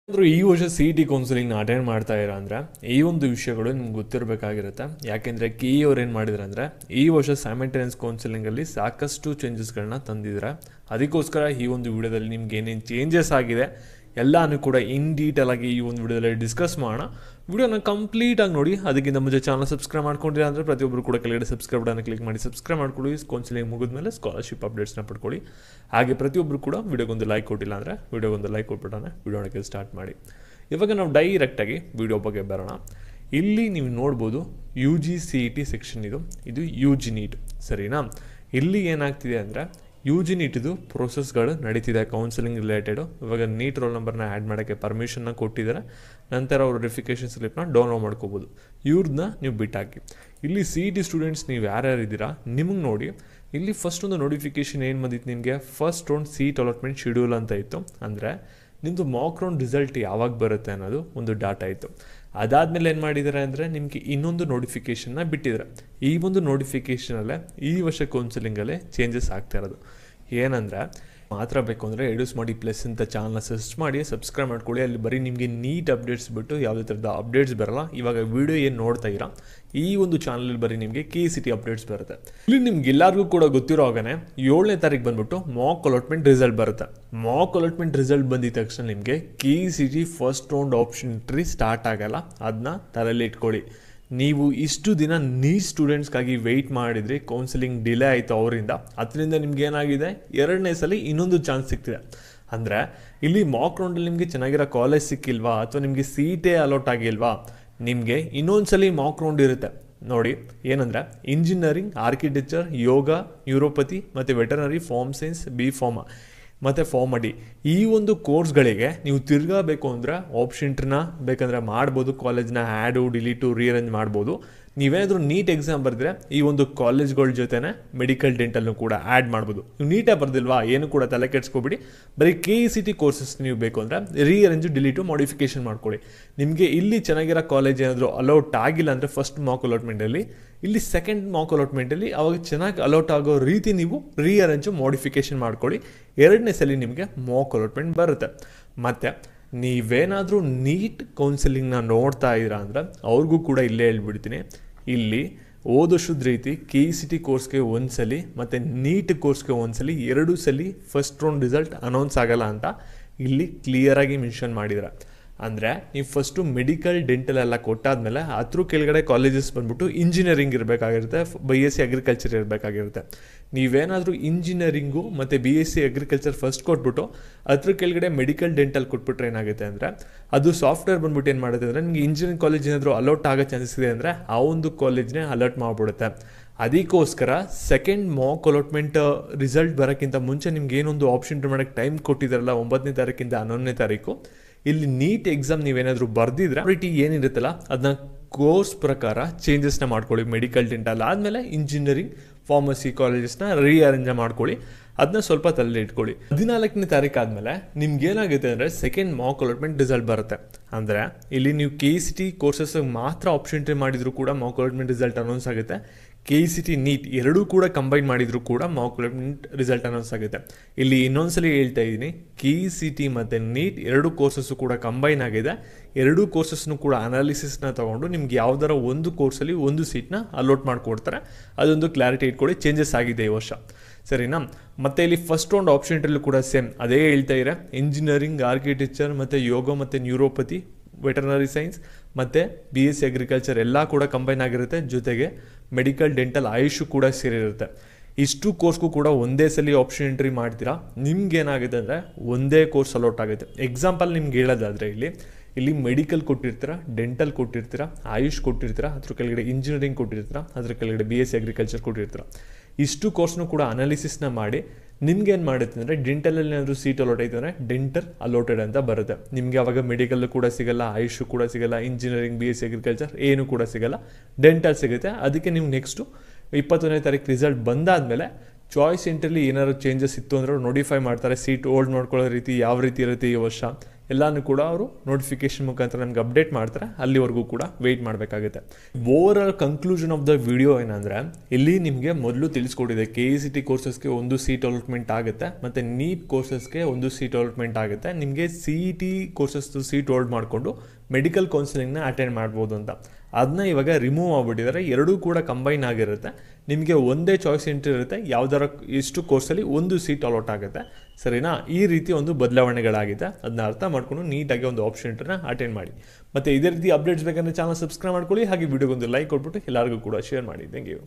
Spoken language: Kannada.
ಅಂದರೂ ಈ ವರ್ಷ ಸಿ ಇ ಟಿ ಕೌನ್ಸಿಲಿಂಗ್ನ ಅಟೆಂಡ್ ಮಾಡ್ತಾ ಇರೋ ಅಂದರೆ ಈ ಒಂದು ವಿಷಯಗಳು ನಿಮ್ಗೆ ಗೊತ್ತಿರಬೇಕಾಗಿರುತ್ತೆ. ಯಾಕೆಂದರೆ ಕೆ ಇ ಅವ್ರು ಏನು ಮಾಡಿದ್ರು ಅಂದರೆ ಈ ವರ್ಷ ಸೈಮಲ್ಟೇನಿಯಸ್ ಕೌನ್ಸಿಲಿಂಗಲ್ಲಿ ಸಾಕಷ್ಟು ಚೇಂಜಸ್ಗಳನ್ನ ತಂದಿದ್ದಾರೆ. ಅದಕ್ಕೋಸ್ಕರ ಈ ಒಂದು ವಿಡಿಯೋದಲ್ಲಿ ನಿಮ್ಗೆ ಏನೇನು ಚೇಂಜಸ್ ಆಗಿದೆ ಎಲ್ಲನೂ ಕೂಡ ಇನ್ ಡೀಟೇಲ್ ಆಗಿ ಈ ಒಂದು ವಿಡಿಯೋದಲ್ಲಿ ಡಿಸ್ಕಸ್ ಮಾಡೋಣ. ವಿಡಿಯೋನ ಕಂಪ್ಲೀಟಾಗಿ ನೋಡಿ. ಅದಕ್ಕಿಂತ ಮುಂಚೆ ಚಾನಲ್ ಸಬ್ಸ್ಕ್ರೈಬ್ ಮಾಡ್ಕೊಂಡಿಲ್ಲ ಅಂದರೆ ಪ್ರತಿಯೊಬ್ಬರು ಕೂಡ ಕೆಳಗಡೆ ಸಬ್ಸ್ಕ್ರೈಬ್ ಬಟನ್ನ ಕ್ಲಿಕ್ ಮಾಡಿ ಸಬ್ಸ್ಕ್ರೈಬ್ ಮಾಡ್ಕೊಳ್ಳಿ. ಕೌನ್ಸಿಲಿಂಗ್ ಮುಗಿದ್ಮೇಲೆ ಸ್ಕಾಲರ್ಶಿಪ್ ಅಪ್ಡೇಟ್ಸ್ನ ಪಡ್ಕೊಳ್ಳಿ. ಹಾಗೆ ಪ್ರತಿಯೊಬ್ಬರು ಕೂಡ ವಿಡಿಯೋಗೊಂದು ಲೈಕ್ ಕೊಟ್ಟಿಲ್ಲ ಅಂದರೆ ವಿಡಿಯೋಗೊಂದು ಲೈಕ್ ಕೊಟ್ಬಿಟ್ಟಾನೆ ವಿಡಿಯೋಕ್ಕೆ ಸ್ಟಾರ್ಟ್ ಮಾಡಿ. ಇವಾಗ ನಾವು ಡೈರೆಕ್ಟಾಗಿ ವಿಡಿಯೋ ಬಗ್ಗೆ ಬರೋಣ. ಇಲ್ಲಿ ನೀವು ನೋಡ್ಬೋದು U G C E T section ಇದು ಯು ಜಿ ನೀಟ್ ಸರಿನಾ. ಇಲ್ಲಿ ಏನಾಗ್ತಿದೆ ಅಂದರೆ ಯು ಜಿ ನೀಟಿದು ಪ್ರೊಸೆಸ್ಗಳು ನಡೀತಿದೆ ಕೌನ್ಸಿಲಿಂಗ್ ರಿಲೇಟೆಡು. ಇವಾಗ ನೀಟ್ ರೋಲ್ ನಂಬರ್ನ ಆ್ಯಡ್ ಮಾಡೋಕ್ಕೆ ಪರ್ಮಿಷನ್ನ ಕೊಟ್ಟಿದ್ದಾರೆ. ನಂತರ ಅವರು ವೆರಿಫಿಕೇಷನ್ ಸ್ಲಿಪ್ನ ಡೌನ್ಲೋಡ್ ಮಾಡ್ಕೋಬೋದು. ಇವ್ರನ್ನ ನೀವು ಬಿಟ್ಟಾಕಿ. ಇಲ್ಲಿ ಸಿ ಇ ಟಿ ಸ್ಟೂಡೆಂಟ್ಸ್ ನೀವು ಯಾರ್ಯಾರು ಇದ್ದೀರಾ ನಿಮಗೆ ನೋಡಿ ಇಲ್ಲಿ ಫಸ್ಟ್ ಒಂದು ನೋಟಿಫಿಕೇಷನ್ ಏನು ಬಂದಿತ್ತು ನಿಮಗೆ, first round seat allotment schedule ಅಂತ ಇತ್ತು. ಅಂದರೆ ನಿಮ್ಮದು ಮಾಕ್ ರೌಂಡ್ ರಿಸಲ್ಟ್ ಯಾವಾಗ ಬರುತ್ತೆ ಅನ್ನೋದು ಒಂದು ಡಾಟಾ ಇತ್ತು. ಅದಾದಮೇಲೆ ಏನು ಮಾಡಿದ್ದಾರೆ ಅಂದರೆ ನಿಮಗೆ ಇನ್ನೊಂದು ನೋಟಿಫಿಕೇಷನ್ನ ಬಿಟ್ಟಿದ್ದಾರೆ. ಈ ಒಂದು ನೋಟಿಫಿಕೇಷನಲ್ಲೇ ಈ ವರ್ಷ ಕೌನ್ಸಿಲಿಂಗಲ್ಲೇ ಚೇಂಜಸ್ ಆಗ್ತಾ ಇರೋದು. ಏನಂದರೆ ಮಾತ್ರ ಬೇಕು ಅಂದರೆ ಎಡ್ಯೂಸ್ ಮಾಡಿ ಪ್ಲಸ್ ಅಂತ ಚಾನಲ್ನ ಸರ್ಚ್ ಮಾಡಿ ಸಬ್ಸ್ಕ್ರೈಬ್ ಮಾಡ್ಕೊಳ್ಳಿ. ಅಲ್ಲಿ ಬರೀ ನಿಮಗೆ ನೀಟ್ ಅಪ್ಡೇಟ್ಸ್ ಬಿಟ್ಟು ಯಾವುದೇ ಥರದ ಅಪ್ಡೇಟ್ಸ್ ಬರಲ್ಲ. ಇವಾಗ ವಿಡಿಯೋ ಏನು ನೋಡ್ತಾ ಇದ್ದೀರಾ ಈ ಒಂದು ಚಾನಲಲ್ಲಿ ಬರೀ ನಿಮಗೆ ಕೆ ಸಿ ಟಿ ಅಪ್ಡೇಟ್ಸ್ ಬರುತ್ತೆ. ಇಲ್ಲಿ ನಿಮ್ಗೆ ಎಲ್ಲರಿಗೂ ಕೂಡ ಗೊತ್ತಿರೋ ಹಾಗೆ 7ನೇ ತಾರೀಕು ಬಂದುಬಿಟ್ಟು ಮಾಕ್ ಅಲಾಟ್ಮೆಂಟ್ ರಿಸಲ್ಟ್ ಬರುತ್ತೆ. ಮಾಕ್ ಅಲಾಟ್ಮೆಂಟ್ ರಿಸಲ್ಟ್ ಬಂದಿದ ತಕ್ಷಣ ನಿಮಗೆ K C T first round option entry start ಆಗಲ್ಲ. ಅದನ್ನ ತಲೆಯಲ್ಲಿ ಇಟ್ಕೊಳ್ಳಿ. ನೀವು ಇಷ್ಟು ದಿನ ನೀಟ್ ಸ್ಟೂಡೆಂಟ್ಸ್ಗಾಗಿ ವೆಯ್ಟ್ ಮಾಡಿದ್ರಿ, ಕೌನ್ಸಿಲಿಂಗ್ ಡಿಲೇ ಆಯಿತು ಅವರಿಂದ. ಅದರಿಂದ ನಿಮ್ಗೆ ಏನಾಗಿದೆ, ಎರಡನೇ ಸಲ ಇನ್ನೊಂದು ಚಾನ್ಸ್ ಸಿಗ್ತಿದೆ. ಅಂದರೆ ಇಲ್ಲಿ ಮಾಕ್ ರೌಂಡಲ್ಲಿ ನಿಮಗೆ ಚೆನ್ನಾಗಿರೋ ಕಾಲೇಜ್ ಸಿಕ್ಕಿಲ್ವಾ ಅಥವಾ ನಿಮಗೆ ಸೀಟೇ ಅಲಾಟ್ ಆಗಿಲ್ವಾ, ನಿಮಗೆ ಇನ್ನೊಂದು ಸಲ ಮಾಕ್ ರೌಂಡ್ ಇರುತ್ತೆ ನೋಡಿ. ಏನಂದರೆ ಇಂಜಿನಿಯರಿಂಗ್, ಆರ್ಕಿಟೆಕ್ಚರ್, ಯೋಗ, ನ್ಯೂರೋಪತಿ ಮತ್ತು veterinary, farm science, B pharma ಮತ್ತು ಫಾರ್ಮ್ ಡಿ ಈ ಒಂದು ಕೋರ್ಸ್ಗಳಿಗೆ ನೀವು ತಿರ್ಗಬೇಕು ಅಂದರೆ ಆಪ್ಷನ್ಟ್ರನ್ನ ಬೇಕಂದರೆ ಮಾಡ್ಬೋದು. ಕಾಲೇಜ್ನ ಆ್ಯಡು ಡಿಲೀಟು ರೀಅರೇಂಜ್ ಮಾಡ್ಬೋದು. ನೀವೇನಾದರೂ ನೀಟ್ ಎಕ್ಸಾಮ್ ಬರೆದ್ರೆ ಈ ಒಂದು ಕಾಲೇಜ್ಗಳ ಜೊತೆನೇ ಮೆಡಿಕಲ್ ಡೆಂಟಲ್ನು ಕೂಡ ಆ್ಯಡ್ ಮಾಡ್ಬೋದು. ನೀವು ನೀಟಾಗಿ ಬರ್ದಿಲ್ವಾ ಏನು ಕೂಡ ತಲೆ ಕೆಡಿಸ್ಕೊಬಿಡಿ. ಬರೀ K E C T courses ನೀವು ಬೇಕು ಅಂದರೆ ರೀಅರೇಂಜು ಡಿಲೀಟು ಮಾಡಿಫಿಕೇಷನ್ ಮಾಡ್ಕೊಳ್ಳಿ. ನಿಮಗೆ ಇಲ್ಲಿ ಚೆನ್ನಾಗಿರೋ ಕಾಲೇಜ್ ಏನಾದರೂ ಅಲೌಟ್ ಆಗಿಲ್ಲ ಅಂದರೆ ಫಸ್ಟ್ ಮಾಕ್ ಅಲಾಟ್ಮೆಂಟಲ್ಲಿ, ಇಲ್ಲಿ ಸೆಕೆಂಡ್ ಮಾಕ್ ಅಲಾಟ್ಮೆಂಟಲ್ಲಿ ಅವಾಗ ಚೆನ್ನಾಗಿ ಅಲೌಟ್ ಆಗೋ ರೀತಿ ನೀವು ರೀಅರೇಂಜು ಮಾಡಿಫಿಕೇಷನ್ ಮಾಡ್ಕೊಳ್ಳಿ. ಎರಡನೇ ಸಲ ನಿಮಗೆ ಮಾಕ್ ಅಲಾಟ್ಮೆಂಟ್ ಬರುತ್ತೆ. ಮತ್ತು ನೀವೇನಾದರೂ ನೀಟ್ ಕೌನ್ಸಿಲಿಂಗ್ನ ನೋಡ್ತಾ ಇದ್ದೀರಾ ಅಂದರೆ ಅವ್ರಿಗೂ ಕೂಡ ಇಲ್ಲೇ ಹೇಳ್ಬಿಡ್ತೀನಿ, ಇಲ್ಲಿ ಓದೋಷದ ರೀತಿ ಕೆ ಇ ಸಿ ಟಿ ಕೋರ್ಸ್ಗೆ ಒಂದ್ಸಲಿ ಮತ್ತು ನೀಟ್ ಕೋರ್ಸ್ಗೆ ಒಂದ್ಸಲಿ, ಎರಡೂ ಸಲ ಫಸ್ಟ್ ರೌಂಡ್ ರಿಸಲ್ಟ್ ಅನೌನ್ಸ್ ಆಗಲ್ಲ ಅಂತ ಇಲ್ಲಿ ಕ್ಲಿಯರಾಗಿ ಮೆನ್ಷನ್ ಮಾಡಿದ್ದಾರೆ. ಅಂದರೆ ನೀವು ಫಸ್ಟು ಮೆಡಿಕಲ್ ಡೆಂಟಲ್ ಎಲ್ಲ ಕೊಟ್ಟಾದ್ಮೇಲೆ ಅದ್ರ ಕೆಳಗಡೆ ಕಾಲೇಜಸ್ ಬಂದ್ಬಿಟ್ಟು ಇಂಜಿನಿಯರಿಂಗ್ ಇರಬೇಕಾಗಿರುತ್ತೆ, ಬಿ ಎಸ್ ಸಿ ಅಗ್ರಿಕಲ್ಚರ್ ಇರಬೇಕಾಗಿರುತ್ತೆ. ನೀವೇನಾದರೂ ಇಂಜಿನಿಯರಿಂಗು ಮತ್ತು B S C agriculture first ಕೊಟ್ಬಿಟ್ಟು ಅದ್ರ ಕೆಳಗಡೆ ಮೆಡಿಕಲ್ ಡೆಂಟಲ್ ಕೊಟ್ಬಿಟ್ರೆ ಏನಾಗುತ್ತೆ ಅಂದರೆ ಅದು ಸಾಫ್ಟ್ವೇರ್ ಬಂದ್ಬಿಟ್ಟು ಏನು ಮಾಡುತ್ತೆ ಅಂದರೆ ನಿಮಗೆ ಇಂಜಿನಿಯರಿಂಗ್ ಕಾಲೇಜ್ ಏನಾದರೂ ಅಲೌಟ್ ಆಗೋ ಚಾನ್ಸಸ್ ಇದೆ ಅಂದರೆ ಆ ಒಂದು ಕಾಲೇಜ್ನೇ ಅಲರ್ಟ್ ಮಾಡಿಬಿಡುತ್ತೆ. ಅದಕ್ಕೋಸ್ಕರ ಸೆಕೆಂಡ್ ಮಾಕ್ ಅಲಾಟ್ಮೆಂಟ್ ರಿಸಲ್ಟ್ ಬರೋಕ್ಕಿಂತ ಮುಂಚೆ ನಿಮ್ಗೆ ಏನೊಂದು ಆಪ್ಷನ್ ಮಾಡೋಕ್ಕೆ ಟೈಮ್ ಕೊಟ್ಟಿದ್ದಾರಲ್ಲ 9ನೇ ತಾರೀಕಿಂದ 11ನೇ ತಾರೀಕು, ಇಲ್ಲಿ ನೀಟ್ ಎಕ್ಸಾಮ್ ನೀವೇನಾದರೂ ಬರೆದಿದ್ರೆ ಪ್ರಿಟಿ ಏನಿರುತ್ತಲ್ಲ ಅದನ್ನ ಕೋರ್ಸ್ ಪ್ರಕಾರ ಚೇಂಜಸ್ನ ಮಾಡ್ಕೊಳ್ಳಿ. ಮೆಡಿಕಲ್ ಡೆಂಟಲ್ ಆದಮೇಲೆ ಇಂಜಿನಿಯರಿಂಗ್, ಫಾರ್ಮಸಿ ಕಾಲೇಜಸ್ನ ರೀಅರೇಂಜ್ ಮಾಡ್ಕೊಳ್ಳಿ. ಅದನ್ನ ಸ್ವಲ್ಪ ತಲೆ ಇಟ್ಕೊಳ್ಳಿ. 14ನೇ ತಾರೀಕು ಆದಮೇಲೆ ನಿಮ್ಗೆ ಏನಾಗುತ್ತೆ ಅಂದರೆ ಸೆಕೆಂಡ್ ಮಾಕ್ ಅಲಾಟ್ಮೆಂಟ್ ರಿಸಲ್ಟ್ ಬರುತ್ತೆ. ಅಂದರೆ ಇಲ್ಲಿ ನೀವು K E C T courses ಮಾತ್ರ ಆಪ್ಷನ್ ಎಂಟ್ರಿ ಮಾಡಿದರೂ ಕೂಡ ಮಾಕ್ ಅಲಾಟ್ಮೆಂಟ್ ರಿಸಲ್ಟ್ ಅನೌನ್ಸ್ ಆಗುತ್ತೆ. K E C T NEET ಎರಡೂ ಕೂಡ ಕಂಬೈನ್ ಮಾಡಿದರೂ ಕೂಡ ಮಾಕ್ ಅಲಾಟ್ಮೆಂಟ್ ರಿಸಲ್ಟ್ ಅನೌನ್ಸ್ ಆಗುತ್ತೆ. ಇಲ್ಲಿ ಇನ್ನೊಂದ್ಸಲಿ ಹೇಳ್ತಾ ಇದ್ದೀನಿ, ಕೆ ಇ ಸಿ ಟಿ ಮತ್ತು ನೀಟ್ ಎರಡು ಕೋರ್ಸಸ್ಸು ಕೂಡ ಕಂಬೈನ್ ಆಗಿದೆ. ಎರಡೂ ಕೋರ್ಸಸ್ನು ಕೂಡ ಅನಾಲಿಸಿಸ್ನ ತೊಗೊಂಡು ನಿಮ್ಗೆ ಯಾವ್ದಾರ ಒಂದು ಕೋರ್ಸಲ್ಲಿ ಒಂದು ಸೀಟ್ನ ಅಲೋಟ್ ಮಾಡಿಕೊಡ್ತಾರೆ. ಅದೊಂದು ಕ್ಲಾರಿಟಿ ಇಟ್ಕೊಳ್ಳಿ. ಚೇಂಜಸ್ ಆಗಿದೆ ಈ ವರ್ಷ ಸರಿನಾ. ಮತ್ತು ಇಲ್ಲಿ ಫಸ್ಟ್ ರೌಂಡ್ ಆಪ್ಷನ್ ಎಂಟ್ರಿಲೂ ಕೂಡ ಸೇಮ್ ಅದೇ ಹೇಳ್ತಾ ಇದ್ದಾರೆ. ಇಂಜಿನಿಯರಿಂಗ್, ಆರ್ಕಿಟೆಕ್ಚರ್ ಮತ್ತು ಯೋಗ ಮತ್ತು ನ್ಯೂರೋಪತಿ, ವೆಟರ್ನರಿ ಸೈನ್ಸ್ ಮತ್ತು ಬಿ ಎಸ್ ಸಿ ಅಗ್ರಿಕಲ್ಚರ್ ಎಲ್ಲ ಕೂಡ ಕಂಬೈನ್ ಆಗಿರುತ್ತೆ. ಜೊತೆಗೆ ಮೆಡಿಕಲ್ ಡೆಂಟಲ್ ಆಯುಷು ಕೂಡ ಸೇರಿರುತ್ತೆ. ಇಷ್ಟು ಕೋರ್ಸ್ಗೂ ಕೂಡ ಒಂದೇ ಸಲ ಆಪ್ಷನ್ ಎಂಟ್ರಿ ಮಾಡ್ತೀರಾ. ನಿಮ್ಗೆ ಏನಾಗುತ್ತೆ ಅಂದರೆ ಒಂದೇ ಕೋರ್ಸ್ ಅಲೌಟ್ ಆಗುತ್ತೆ. ಎಕ್ಸಾಂಪಲ್ ನಿಮ್ಗೆ ಹೇಳೋದಾದರೆ ಇಲ್ಲಿ ಮೆಡಿಕಲ್ ಕೊಟ್ಟಿರ್ತೀರಾ, ಡೆಂಟಲ್ ಕೊಟ್ಟಿರ್ತೀರಾ, ಆಯುಷ್ ಕೊಟ್ಟಿರ್ತೀರಾ, ಅದ್ರ ಕೆಳಗಡೆ ಇಂಜಿನಿಯರಿಂಗ್ ಕೊಟ್ಟಿರ್ತೀರಾ, ಅದ್ರ ಕೆಳಗಡೆ ಬಿ ಎಸ್ ಸಿ ಅಗ್ರಿಕಲ್ಚರ್ ಕೊಟ್ಟಿರ್ತೀರಾ. ಇಷ್ಟು ಕೋರ್ಸ್ನು ಕೂಡ ಅನಾಲಿಸಿಸ್ನ ಮಾಡಿ ನಿಮ್ಗೆ ಏನು ಮಾಡುತ್ತೆ ಅಂದರೆ ಡೆಂಟಲಲ್ಲಿ ಏನಾದರೂ ಸೀಟ್ ಅಲೋಟ್ ಆಯಿತು ಅಂದರೆ ಡೆಂಟಲ್ ಅಲೋಟೆಡ್ ಅಂತ ಬರುತ್ತೆ. ನಿಮಗೆ ಅವಾಗ ಮೆಡಿಕಲ್ ಕೂಡ ಸಿಗಲ್ಲ, ಆಯುಷು ಕೂಡ ಸಿಗಲ್ಲ, engineering, B S C agriculture ಏನು ಕೂಡ ಸಿಗಲ್ಲ, ಡೆಂಟಲ್ ಸಿಗುತ್ತೆ. ಅದಕ್ಕೆ ನೀವು ನೆಕ್ಸ್ಟು 21ನೇ ತಾರೀಕು ರಿಸಲ್ಟ್ ಬಂದಾದಮೇಲೆ ಚಾಯ್ಸ್ ಎಂಟ್ರಲ್ಲಿ ಏನಾದ್ರು ಚೇಂಜಸ್ ಇತ್ತು ಅಂದರೆ ನೋಟಿಫೈ ಮಾಡ್ತಾರೆ. ಸೀಟ್ ಹೋಲ್ಡ್ ಮಾಡ್ಕೊಳ್ಳೋ ರೀತಿ ಯಾವ ರೀತಿ ಇರುತ್ತೆ ಈ ವರ್ಷ, ಎಲ್ಲನೂ ಕೂಡ ಅವರು ನೋಟಿಫಿಕೇಶನ್ ಮುಖಾಂತರ ನಮ್ಗೆ ಅಪ್ಡೇಟ್ ಮಾಡ್ತಾರೆ, ಅಲ್ಲಿವರೆಗೂ ಕೂಡ ವೆಯ್ಟ್ ಮಾಡಬೇಕಾಗುತ್ತೆ. Over all conclusion of the video ಏನಂದರೆ, ಇಲ್ಲಿ ನಿಮಗೆ ಮೊದಲು ತಿಳಿಸ್ಕೊಟ್ಟಿದೆ KECT ಕೋರ್ಸಸ್ಗೆ ಒಂದು ಸೀಟ್ ಅಲಾಟ್ಮೆಂಟ್ ಆಗುತ್ತೆ, ಮತ್ತು ನೀಟ್ ಕೋರ್ಸಸ್ಗೆ ಒಂದು ಸೀಟ್ ಅಲಾಟ್ಮೆಂಟ್ ಆಗುತ್ತೆ. ನಿಮಗೆ CET ಕೋರ್ಸಸ್ ಸೀಟ್ ಹೋಲ್ಡ್ ಮಾಡಿಕೊಂಡು ಮೆಡಿಕಲ್ ಕೌನ್ಸಿಲಿಂಗ್ನ ಅಟೆಂಡ್ ಮಾಡ್ಬೋದು ಅಂತ. ಅದನ್ನ ಇವಾಗ ರಿಮೂವ್ ಆಗಿಬಿಟ್ಟಿದ್ದಾರೆ, ಎರಡೂ ಕೂಡ ಕಂಬೈನ್ ಆಗಿರುತ್ತೆ. ನಿಮಗೆ ಒಂದೇ ಚಾಯ್ಸ್ ಎಂಟ್ರಿ ಇರುತ್ತೆ, ಯಾವ್ದಾರ ಎಷ್ಟು ಕೋರ್ಸಲ್ಲಿ ಒಂದು ಸೀಟ್ ಅಲಾಟ್ ಆಗುತ್ತೆ, ಸರಿನಾ? ಈ ರೀತಿ ಒಂದು ಬದಲಾವಣೆಗಳಾಗಿದೆ. ಅದನ್ನ ಅರ್ಥ ಮಾಡ್ಕೊಂಡು ನೀಟಾಗಿ ಒಂದು ಆಪ್ಷನ್ ಎಂಟ್ರಿನ ಅಟೆಂಡ್ ಮಾಡಿ. ಮತ್ತು ಇದೇ ರೀತಿ ಅಪ್ಡೇಟ್ಸ್ ಬೇಕಂದರೆ ಚಾನಲ್ ಸಬ್ಸ್ಕ್ರೈಬ್ ಮಾಡ್ಕೊಳ್ಳಿ, ಹಾಗೆ ವಿಡಿಯೋಗೊಂದು ಲೈಕ್ ಕೊಟ್ಬಿಟ್ಟು ಎಲ್ಲರಿಗೂ ಕೂಡ ಶೇರ್ ಮಾಡಿ. Thank you.